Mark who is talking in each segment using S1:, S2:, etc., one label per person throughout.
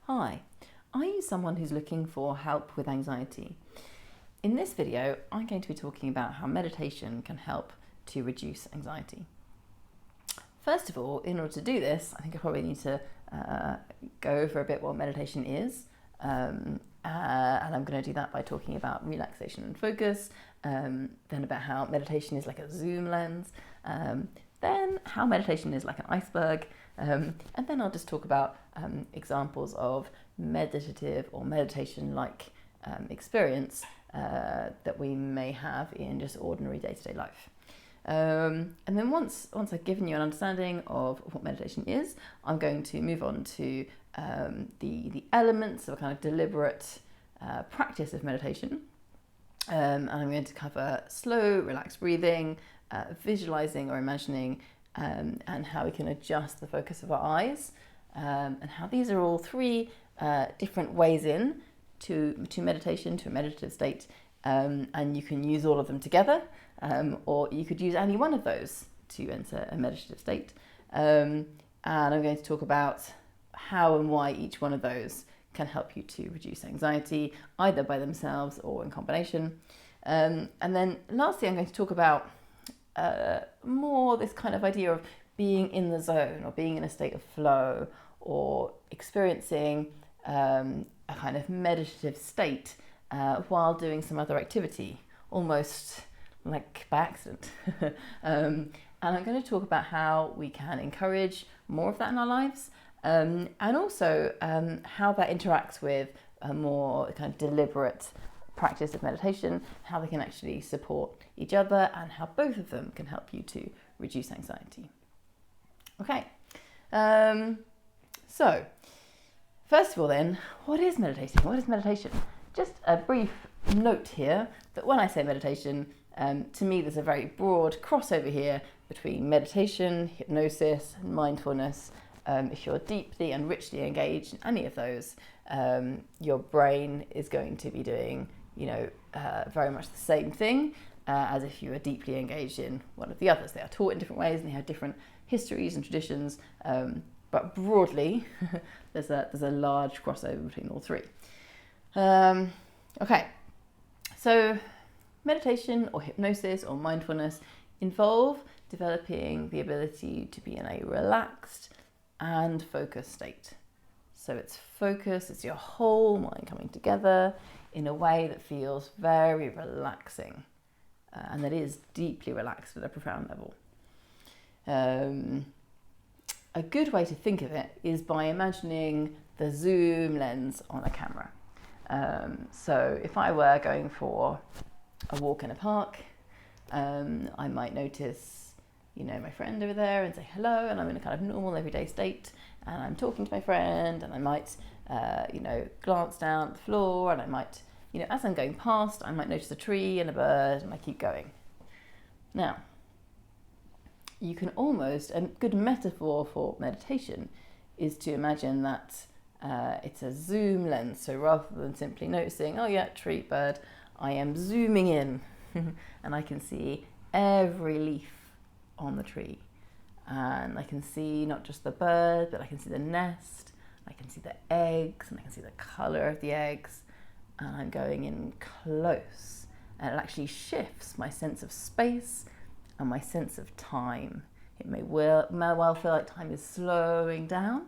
S1: Hi, are you someone who's looking for help with anxiety? In this video, I'm going to be talking about how meditation can help to reduce anxiety. First of all, in order to do this, I think I probably need to go over a bit what meditation is. And I'm going to do that by talking about relaxation and focus, then about how meditation is like a zoom lens, then how meditation is like an iceberg, and then I'll just talk about examples of meditative or meditation-like experience that we may have in just ordinary day-to-day life. And then once I've given you an understanding of what meditation is, I'm going to move on to the elements of a kind of deliberate practice of meditation. And I'm going to cover slow, relaxed breathing, visualizing or imagining, and how we can adjust the focus of our eyes, and how these are all three different ways in to meditation, to a meditative state, and you can use all of them together, or you could use any one of those to enter a meditative state. And I'm going to talk about how and why each one of those can help you to reduce anxiety, either by themselves or in combination. And then lastly, I'm going to talk about more this kind of idea of being in the zone or being in a state of flow or experiencing a kind of meditative state while doing some other activity, almost like by accident. And I'm going to talk about how we can encourage more of that in our lives, and also how that interacts with a more kind of deliberate practice of meditation, how they can actually support each other, and how both of them can help you to reduce anxiety. Okay, so first of all then, what is meditating? What is meditation? Just a brief note here that when I say meditation, to me there's a very broad crossover here between meditation, hypnosis, and mindfulness. If you're deeply and richly engaged in any of those, your brain is going to be doing very much the same thing as if you were deeply engaged in one of the others. They are taught in different ways and they have different histories and traditions, but broadly there's a large crossover between all three. Okay, so meditation or hypnosis or mindfulness involve developing the ability to be in a relaxed and focused state. So it's focus, it's your whole mind coming together in a way that feels very relaxing, and that is deeply relaxed at a profound level. A good way to think of it is by imagining the zoom lens on a camera. So if I were going for a walk in a park, I might notice my friend over there and say hello, and I'm in a kind of normal everyday state, and I'm talking to my friend, and I might glance down at the floor, and I might as I'm going past, I might notice a tree and a bird, and I keep going. Now, you can almost, a good metaphor for meditation is to imagine that it's a zoom lens. So rather than simply noticing, oh yeah, tree, bird, I am zooming in and I can see every leaf on the tree. And I can see not just the bird, but I can see the nest, I can see the eggs, and I can see the colour of the eggs. And I'm going in close, and it actually shifts my sense of space and my sense of time. It may well feel like time is slowing down,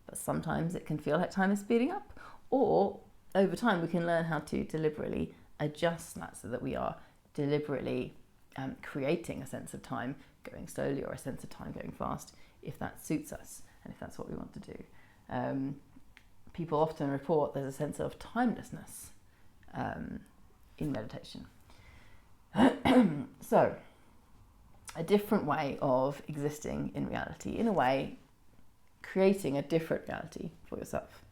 S1: but sometimes it can feel like time is speeding up. Or over time, we can learn how to deliberately adjust that so that we are deliberately creating a sense of time going slowly or a sense of time going fast, if that suits us and if that's what we want to do. People often report there's a sense of timelessness in meditation. So, a different way of existing in reality, in a way, creating a different reality for yourself.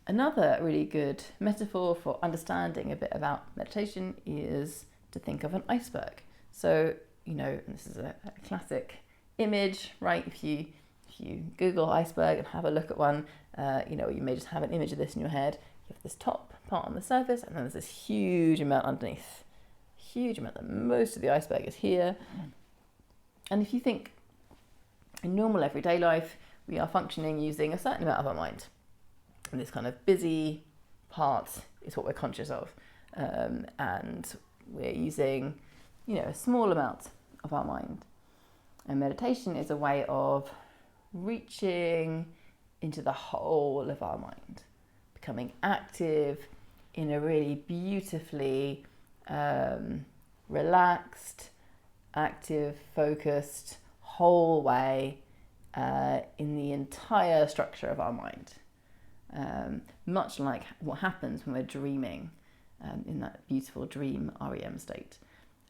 S1: Another really good metaphor for understanding a bit about meditation is to think of an iceberg. So, and this is a classic image, right? If you Google iceberg and have a look at one, you may just have an image of this in your head. You have this top part on the surface, and then there's this huge amount underneath. Huge amount. Most of the iceberg is here. And if you think in normal everyday life, we are functioning using a certain amount of our mind. And this kind of busy part is what we're conscious of. And we're using, a small amount of our mind. And meditation is a way of reaching into the whole of our mind, becoming active in a really beautifully relaxed, active, focused, whole way in the entire structure of our mind. Much like what happens when we're dreaming in that beautiful dream REM state.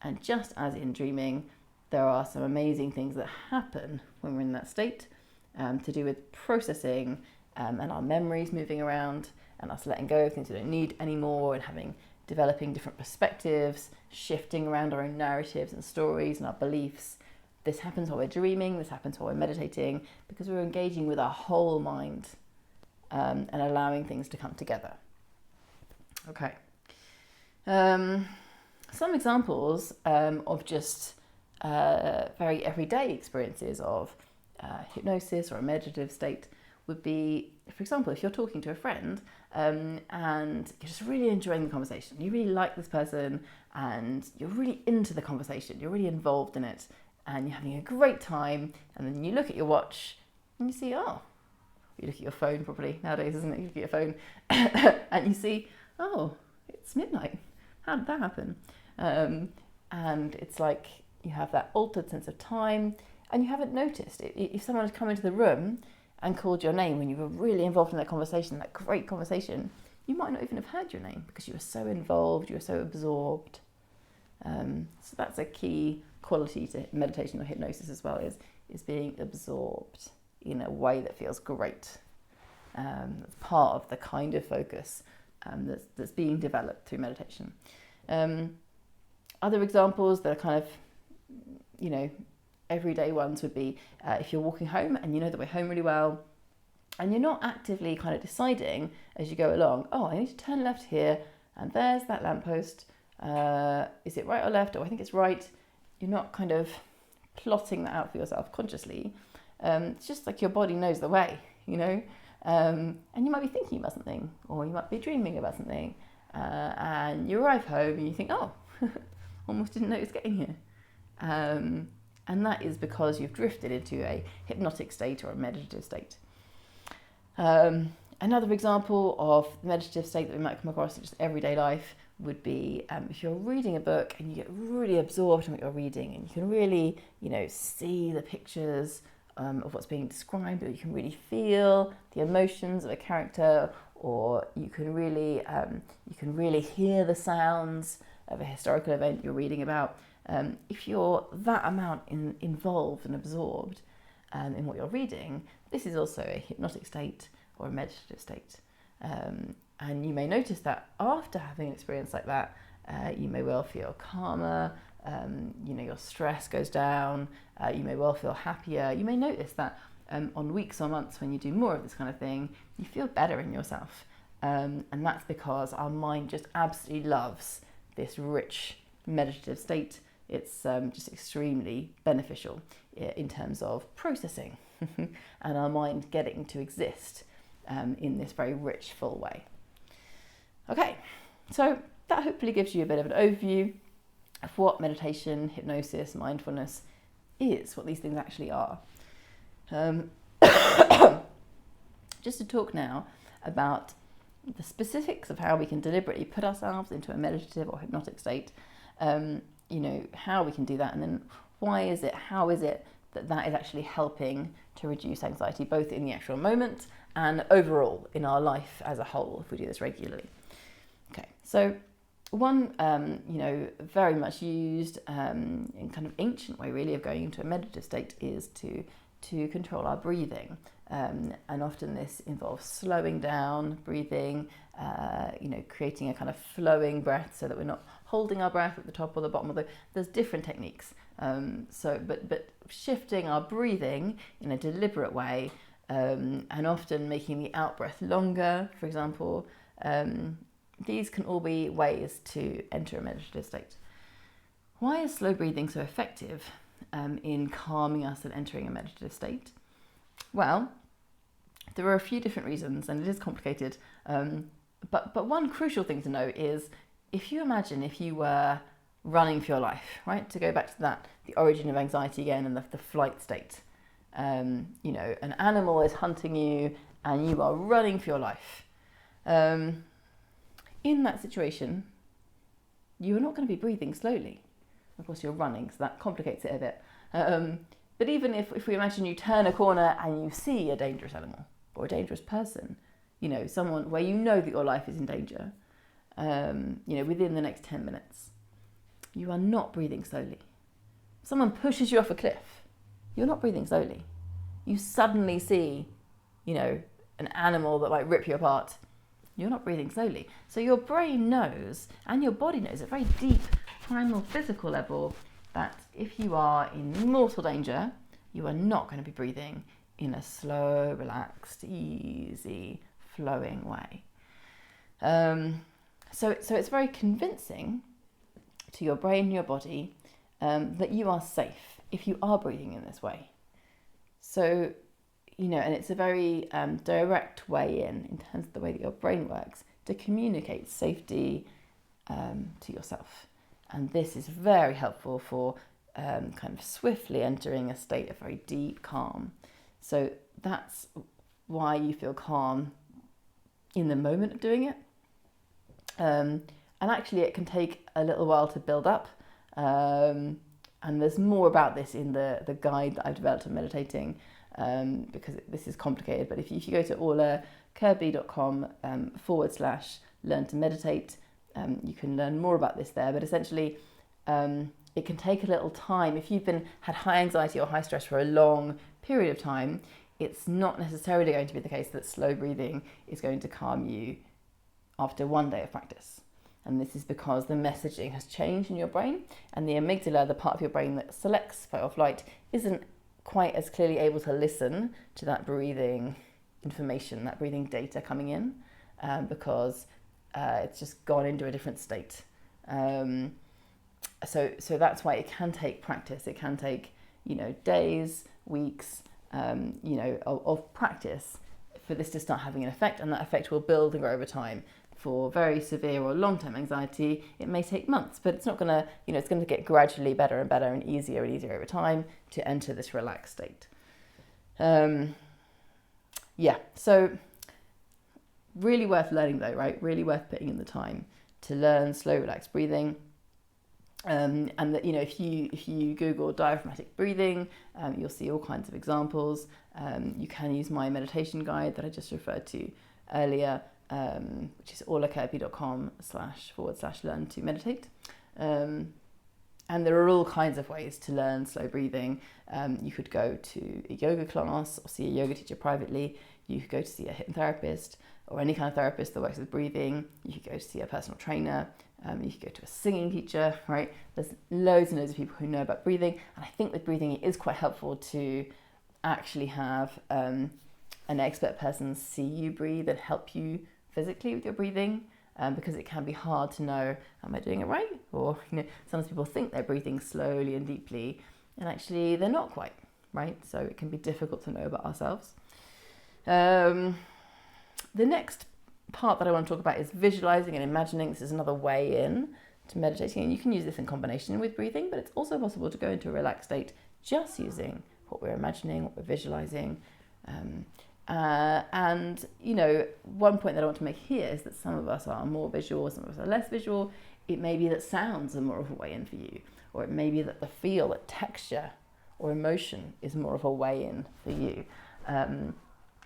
S1: And just as in dreaming, there are some amazing things that happen when we're in that state to do with processing and our memories moving around and us letting go of things we don't need anymore and developing different perspectives, shifting around our own narratives and stories and our beliefs. This happens while we're dreaming, this happens while we're meditating, because we're engaging with our whole mind and allowing things to come together. Okay. Some examples of just very everyday experiences of hypnosis or a meditative state would be, for example, if you're talking to a friend and you're just really enjoying the conversation, you really like this person and you're really into the conversation, you're really involved in it and you're having a great time, and then you look at your watch and you see, you look at your phone probably nowadays, isn't it? You look at your phone and you see, it's midnight. How did that happen? And it's like you have that altered sense of time and you haven't noticed. If someone had come into the room and called your name when you were really involved in that conversation, that great conversation, you might not even have heard your name because you were so involved, you were so absorbed. So that's a key quality to meditation or hypnosis as well, is being absorbed in a way that feels great. That's part of the kind of focus that's being developed through meditation. Other examples that are kind of, everyday ones would be if you're walking home and you know that we're home really well and you're not actively kind of deciding as you go along, I need to turn left here and there's that lamppost. Is it right or left? I think it's right. You're not kind of plotting that out for yourself consciously. It's just like your body knows the way, and you might be thinking about something or you might be dreaming about something and you arrive home and you think, almost didn't notice getting here. And that is because you've drifted into a hypnotic state or a meditative state. Another example of the meditative state that we might come across in just everyday life would be if you're reading a book and you get really absorbed in what you're reading and you can really, see the pictures of what's being described, or you can really feel the emotions of a character, or you can really hear the sounds of a historical event you're reading about. If you're that amount involved and absorbed in what you're reading, this is also a hypnotic state or a meditative state. And you may notice that after having an experience like that, you may well feel calmer, your stress goes down, you may well feel happier. You may notice that on weeks or months when you do more of this kind of thing, you feel better in yourself. And that's because our mind just absolutely loves this rich meditative state. It's just extremely beneficial in terms of processing and our mind getting to exist in this very rich, full way. Okay, so that hopefully gives you a bit of an overview of what meditation, hypnosis, mindfulness is, what these things actually are. Just to talk now about the specifics of how we can deliberately put ourselves into a meditative or hypnotic state, how we can do that, and then how is it that is actually helping to reduce anxiety, both in the actual moment and overall in our life as a whole, if we do this regularly. Okay, so one, very much used in kind of ancient way really of going into a meditative state is to control our breathing. And often this involves slowing down breathing, creating a kind of flowing breath so that we're not holding our breath at the top or the bottom. Although there's different techniques. But shifting our breathing in a deliberate way, and often making the out breath longer, for example. These can all be ways to enter a meditative state. Why is slow breathing so effective in calming us and entering a meditative state? Well, There are a few different reasons, and it is complicated. But one crucial thing to know is, if you imagine if you were running for your life, right? To go back to that, the origin of anxiety again, and the flight state. You know, an animal is hunting you, and you are running for your life. In that situation, you are not going to be breathing slowly. Of course, you're running, so that complicates it a bit. But even if we imagine you turn a corner and you see a dangerous animal or a dangerous person, you know, someone where you know that your life is in danger, you know, within the next 10 minutes, you are not breathing slowly. Someone pushes you off a cliff, you're not breathing slowly. You suddenly see, you know, an animal that might rip you apart, you're not breathing slowly. So your brain knows, and your body knows at a very deep, primal, physical level, that if you are in mortal danger, you are not going to be breathing in a slow, relaxed, easy, flowing way. So it's very convincing to your brain and your body that you are safe if you are breathing in this way. So, you know, and it's a very direct way in terms of the way that your brain works to communicate safety to yourself. And this is very helpful for kind of swiftly entering a state of very deep calm. So that's why you feel calm in the moment of doing it. And actually it can take a little while to build up. And there's more about this in the guide that I've developed on meditating, because this is complicated. But if you go to orlakirby.com /learn to meditate, you can learn more about this there. But essentially, it can take a little time. If you've had high anxiety or high stress for a long period of time, it's not necessarily going to be the case that slow breathing is going to calm you after one day of practice. And this is because the messaging has changed in your brain, and the amygdala, the part of your brain that selects fight or flight, isn't quite as clearly able to listen to that breathing information, that breathing data coming in, because it's just gone into a different state. So that's why it can take practice. It can take, you know, days, weeks, you know, of practice for this to start having an effect, and that effect will build and grow over time. For very severe or long-term anxiety, it may take months, but it's not going to, you know, it's going to get gradually better and better and easier over time to enter this relaxed state. Yeah, so really worth learning though, right? Really worth putting in the time to learn slow, relaxed breathing. And that, you know, if you Google diaphragmatic breathing, you'll see all kinds of examples. You can use my meditation guide that I just referred to earlier, which is orlakirby.com /learn to meditate. And there are all kinds of ways to learn slow breathing. You could go to a yoga class or see a yoga teacher privately. You could go to see a hypnotherapist or any kind of therapist that works with breathing. You could go to see a personal trainer. You could go to a singing teacher, right? There's loads and loads of people who know about breathing. And I think with breathing, it is quite helpful to actually have an expert person see you breathe and help you physically with your breathing, because it can be hard to know, am I doing it right? Or, you know, sometimes people think they're breathing slowly and deeply, and actually they're not quite, right? So it can be difficult to know about ourselves. The next part that I want to talk about is visualizing and imagining. This is another way in to meditating, and you can use this in combination with breathing, but it's also possible to go into a relaxed state just using what we're imagining, what we're visualizing. And, you know, one point that I want to make here is that some of us are more visual, some of us are less visual. It may be that sounds are more of a way in for you, or it may be that the feel, that texture or emotion is more of a way in for you.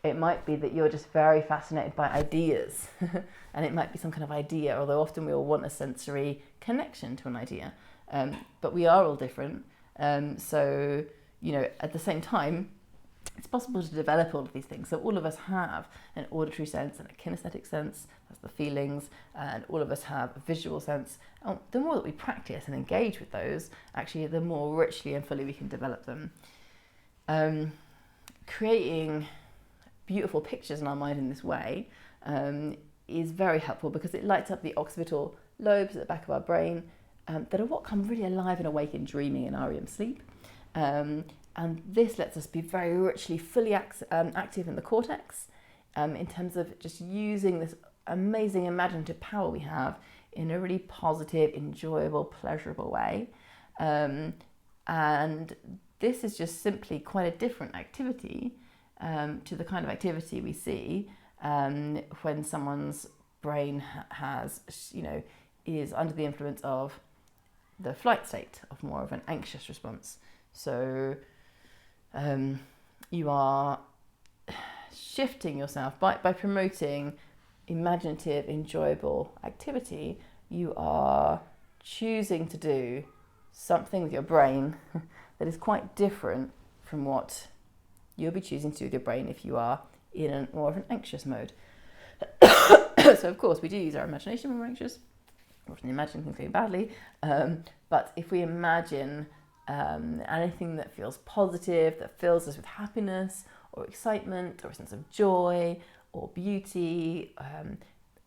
S1: It might be that you're just very fascinated by ideas, and it might be some kind of idea, although often we all want a sensory connection to an idea. But we are all different. So, you know, at the same time, it's possible to develop all of these things. So all of us have an auditory sense and a kinesthetic sense, that's the feelings, and all of us have a visual sense. And the more that we practice and engage with those, actually the more richly and fully we can develop them. Creating beautiful pictures in our mind in this way is very helpful, because it lights up the occipital lobes at the back of our brain that are what come really alive and awake in dreaming and REM sleep. And this lets us be very richly, fully active in the cortex, in terms of just using this amazing imaginative power we have in a really positive, enjoyable, pleasurable way. And this is just simply quite a different activity to the kind of activity we see when someone's brain has, is under the influence of the flight state, of more of an anxious response. So you are shifting yourself by promoting imaginative, enjoyable activity. You are choosing to do something with your brain that is quite different from what you'll be choosing to do with your brain if you are in more of an anxious mode. So of course we do use our imagination when we're anxious, often imagine things going badly, but if we imagine anything that feels positive, that fills us with happiness or excitement or a sense of joy or beauty,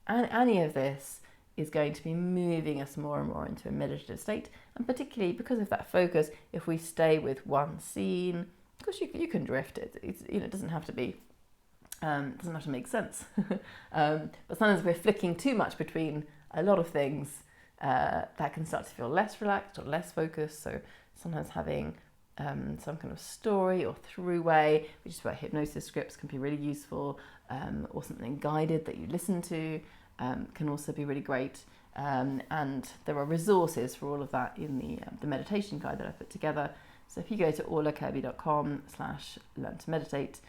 S1: and any of this is going to be moving us more and more into a meditative state. And particularly because of that focus, if we stay with one scene, of course you can drift it. It doesn't have to be, doesn't have to make sense. But sometimes if we're flicking too much between a lot of things, that can start to feel less relaxed or less focused. So sometimes having some kind of story or throughway, which is where hypnosis scripts can be really useful, or something guided that you listen to, can also be really great. And there are resources for all of that in the meditation guide that I put together. So if you go to orlakirby.com/learn to meditate,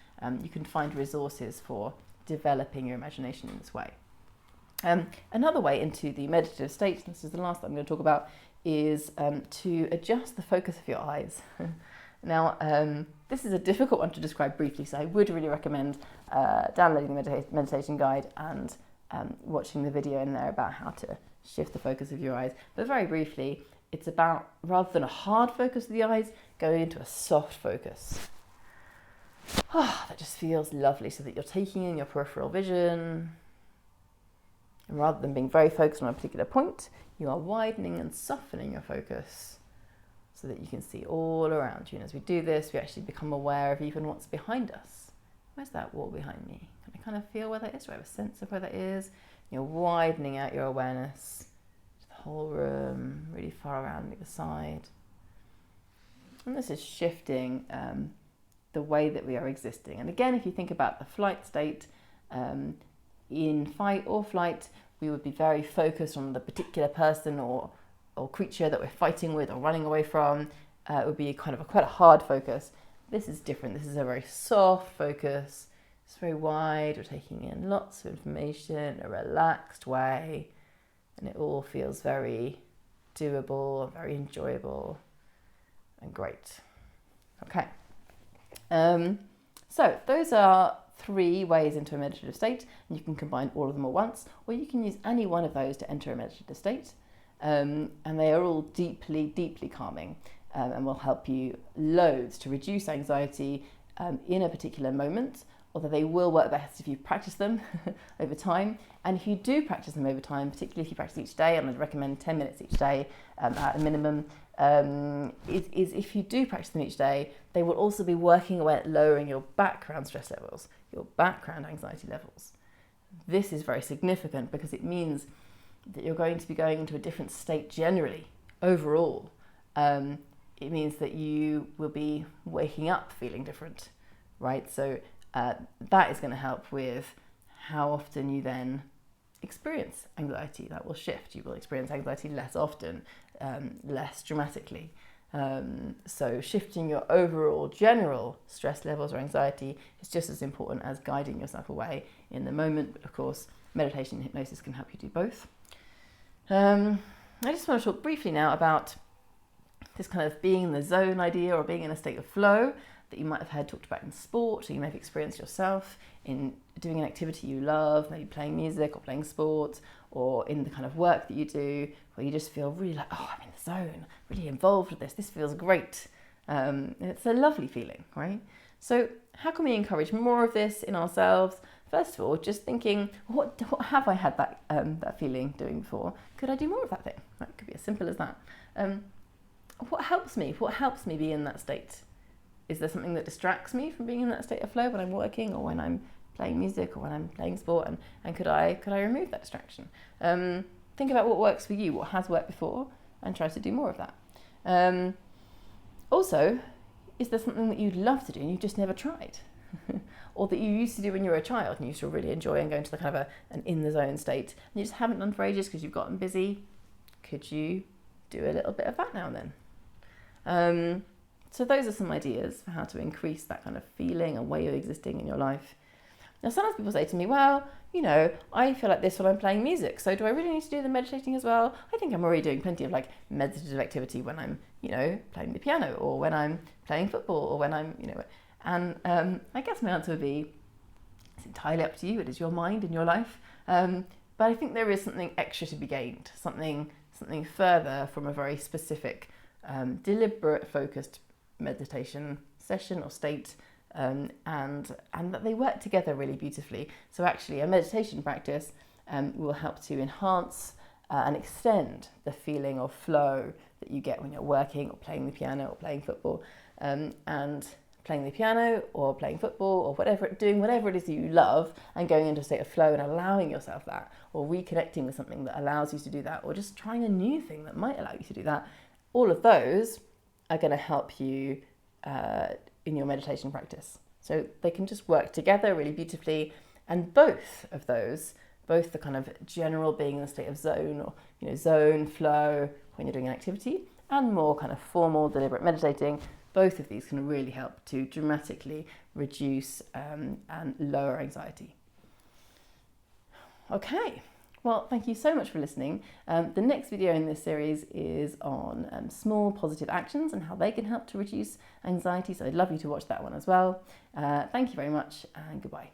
S1: you can find resources for developing your imagination in this way. Another way into the meditative state, and this is the last that I'm going to talk about, is to adjust the focus of your eyes. Now, this is a difficult one to describe briefly, so I would really recommend downloading the meditation guide and watching the video in there about how to shift the focus of your eyes. But very briefly, it's about, rather than a hard focus of the eyes, going into a soft focus. That just feels lovely, so that you're taking in your peripheral vision. And rather than being very focused on a particular point, you are widening and softening your focus so that you can see all around you. And as we do this, we actually become aware of even what's behind us. Where's that wall behind me? Can I kind of feel where that is? Do I have a sense of where that is? You're widening out your awareness to the whole room, really far around the side. And this is shifting the way that we are existing. And again, if you think about the flight state, in fight or flight, we would be very focused on the particular person or creature that we're fighting with or running away from. It would be kind of quite a hard focus. This is different. This is a very soft focus. It's very wide. We're taking in lots of information in a relaxed way, and it all feels very doable, very enjoyable, and great. Okay. So those are 3 ways into a meditative state, and you can combine all of them at once, or you can use any one of those to enter a meditative state, and they are all deeply, deeply calming, and will help you loads to reduce anxiety in a particular moment, although they will work best if you practice them over time. And if you do practice them over time, particularly if you practice each day, and I'd recommend 10 minutes each day at a minimum, is if you do practice them each day, they will also be working away at lowering your background stress levels, your background anxiety levels. This is very significant because it means that you're going to be going into a different state generally, overall. It means that you will be waking up feeling different, right? So that is going to help with how often you then experience anxiety. That will shift. You will experience anxiety less often, less dramatically. So shifting your overall general stress levels or anxiety is just as important as guiding yourself away in the moment. But of course, meditation and hypnosis can help you do both. I just want to talk briefly now about this kind of being in the zone idea, or being in a state of flow that you might have heard talked about in sport, or you may have experienced yourself in doing an activity you love, maybe playing music or playing sport, or in the kind of work that you do where you just feel really like, oh, I'm in the zone, really involved with this feels great. It's a lovely feeling, right? So how can we encourage more of this in ourselves? First of all, just thinking, what have I had that feeling doing before? Could I do more of that thing? That could be as simple as that. What helps me? What helps me be in that state? Is there something that distracts me from being in that state of flow when I'm working or when I'm playing music or when I'm playing sport, and could I remove that distraction? Think about what works for you, what has worked before, and try to do more of that. Also, is there something that you'd love to do and you've just never tried? Or that you used to do when you were a child and you used to really enjoy and go into the kind of an in the zone state, and you just haven't done for ages because you've gotten busy? Could you do a little bit of that now and then? So those are some ideas for how to increase that kind of feeling and way of existing in your life. Now, sometimes people say to me, well, you know, I feel like this when I'm playing music, so do I really need to do the meditating as well? I think I'm already doing plenty of like meditative activity when I'm, you know, playing the piano, or when I'm playing football, or when I'm, you know, and I guess my answer would be, it's entirely up to you. It is your mind and your life. But I think there is something extra to be gained, something further from a very specific, deliberate, focused meditation session or state, and that they work together really beautifully. So actually, a meditation practice will help to enhance and extend the feeling of flow that you get when you're working or playing the piano or playing football, and playing the piano or playing football or doing whatever it is that you love, and going into a state of flow and allowing yourself that, or reconnecting with something that allows you to do that, or just trying a new thing that might allow you to do that. All of those are going to help you in your meditation practice. So they can just work together really beautifully, and both of those, both the kind of general being in a state of zone, or, you know, zone flow when you're doing an activity, and more kind of formal, deliberate meditating, both of these can really help to dramatically reduce and lower anxiety. Okay, well, thank you so much for listening. The next video in this series is on small positive actions and how they can help to reduce anxiety, so I'd love you to watch that one as well. Thank you very much, and goodbye.